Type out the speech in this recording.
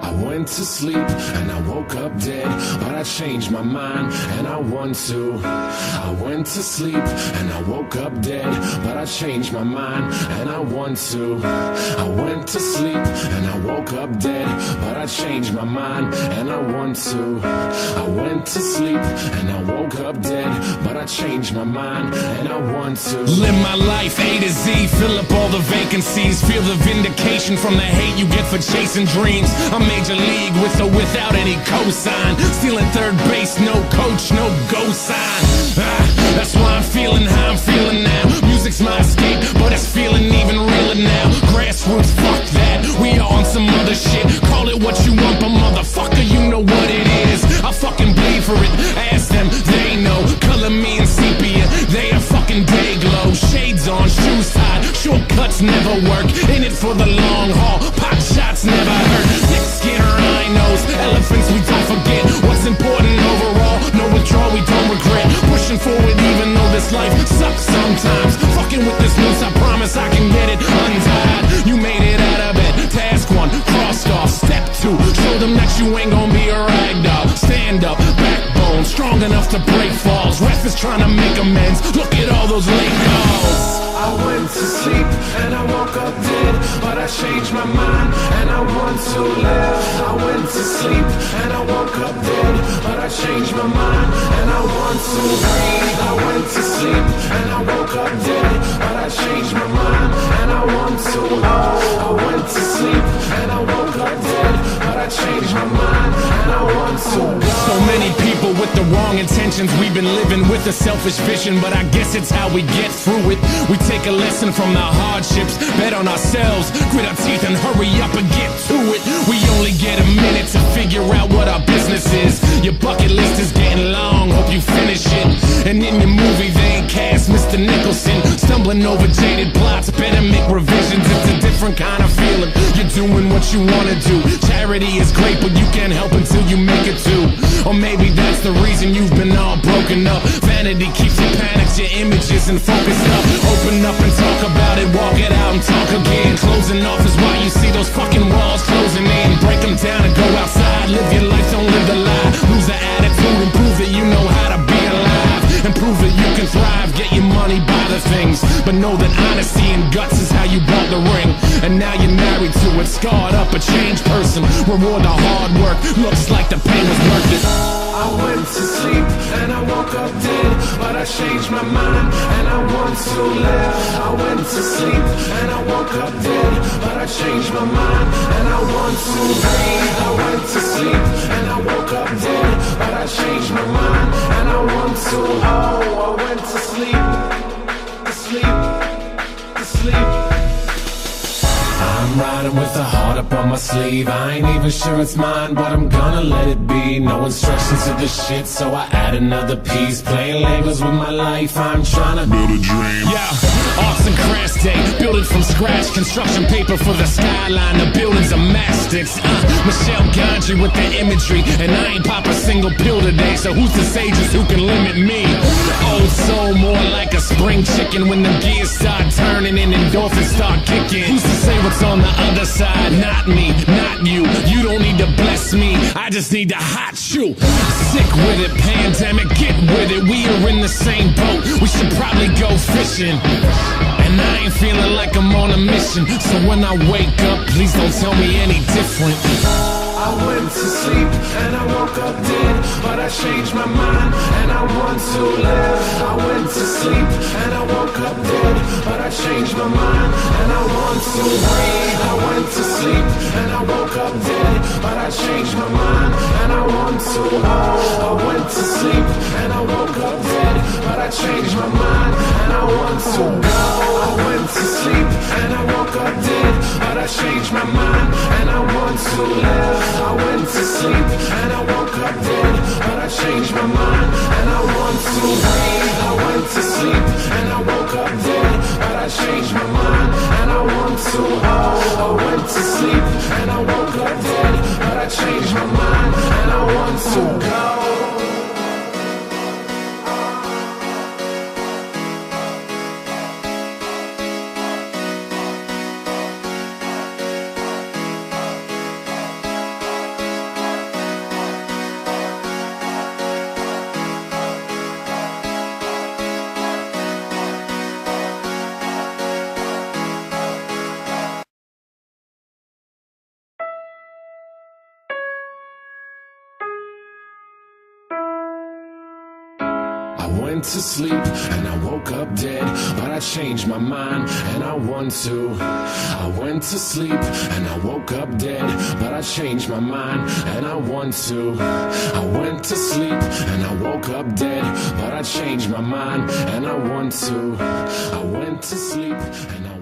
I went to sleep and I woke up dead, but I changed my mind and I want to. I went to sleep and I woke up dead, but I changed my mind and I want to. I went to sleep and I woke up dead, but I changed my mind and I want to. I went to sleep and I woke up dead, but I changed my mind and I want to. Live my life A to Z, fill up all the vacancies, feel the vindication from the hate you get for chasing dreams. I'm Major League with or without any cosign, stealing third base, no coach, no go sign. That's why I'm feeling how I'm feeling now. Music's my escape, but it's feeling even realer now. Grassroots, fuck that, we are on some other shit. Call it what you want, but motherfucker, you know what it is. I fucking bleed for it, ask them, they know. Color me in sepia, they are fucking day glow. Shades on, shoes tied, shortcuts never work. In it for the long haul, pop shots never hurt. Thick skin, rhinos, elephants we don't forget. What's important overall, no withdrawal we don't regret. Pushing forward even though this life sucks sometimes. Fucking with this noose, I promise I can get it untied. You made it out of bed, task one, crossed off. Step two, show them that you ain't gonna be a rag doll. Stand up, backbone, strong enough to break falls. Ref is trying to make amends, look at all those late calls. I went to sleep and I woke up dead, but I changed my mind and I want to live. I went to sleep and I woke up dead, but I changed my mind and I want to breathe. I went to sleep and I woke up dead, but I changed my mind and I want to. I went to sleep and I woke up dead, but I changed my mind and I want to. So many people with the wrong intentions, we've been living with a selfish vision, but I guess it's how we get through it. We take a lesson from the hardships, bet on ourselves, grit our teeth and hurry up and get to it. We only get a minute to figure out what our business is. Your bucket list is getting long, hope you finish it. And in the movie they ain't cast Mr. Nicholson, stumbling over jaded plots, better make revisions. It's a different kind of feeling, you're doing what you wanna do. Charity is great, but you can't help until you make it too. Or maybe that's the reason you've been all broken up. Vanity keeps you panicked, your images and focused up. Open up and talk about it, walk it out and talk again. Closing off is why you see those fucking walls closing in. Break them down and go outside, live your life, don't live the lie. Lose the attitude and prove that you know how to be alive. And prove that you can thrive, get your money, buy the things. But know that honesty and guts is how you bought the ring. And now you're married to it, scarred up, a changed person. Reward the hard work, looks like the pain was worth it. I went to sleep and I woke up dead, but I changed my mind and I want to live. I went to sleep and I woke up dead, but I changed my mind and I want to breathe. I went to sleep and I woke up dead, but I changed my mind and I want to. Oh, I went to sleep, to sleep, to sleep. I'm riding with a heart up on my sleeve. I ain't even sure it's mine, but I'm gonna let it be. No instructions to the shit, so I add another piece. Playing Legos with my life, I'm trying to build a dream. Yeah, arts and crafts day, build it from scratch. Construction paper for the skyline, the buildings are mastics. Michelle Gondry with the imagery, and I ain't pop a single pill today, so who's the sages who can limit me? Old soul, more like a spring chicken. When the gears start turning and endorphins start kicking, who's to say what's on the other side? Not me, not you. You don't need to bless me, I just need to hot you. Sick with it, pandemic, get with it. We are in the same boat, we should probably go fishing. And I ain't feeling like I'm on a mission, so when I wake up, please don't tell me any different. I went to sleep and I woke up dead, but I changed my mind and I want to live. I went to sleep and I woke up dead, but I changed my mind and I want to breathe. I went to sleep and I woke up dead, but I changed my mind and I want to. Oh, I went to sleep and I woke up dead, but I changed my mind and I want to go. I went to sleep and I woke up dead, but I changed my mind and I want to live. I went to sleep and I woke up dead, but I changed my mind and I want to breathe. I went to sleep and I woke up dead, but I changed my mind and I want to. Oh, I went to sleep and I I went to sleep and I woke up dead, but I changed my mind and I want to. I went to sleep and I woke up dead, but I changed my mind and I want to. I went to sleep and I woke up dead, but I changed my mind and I want to. I went to sleep and I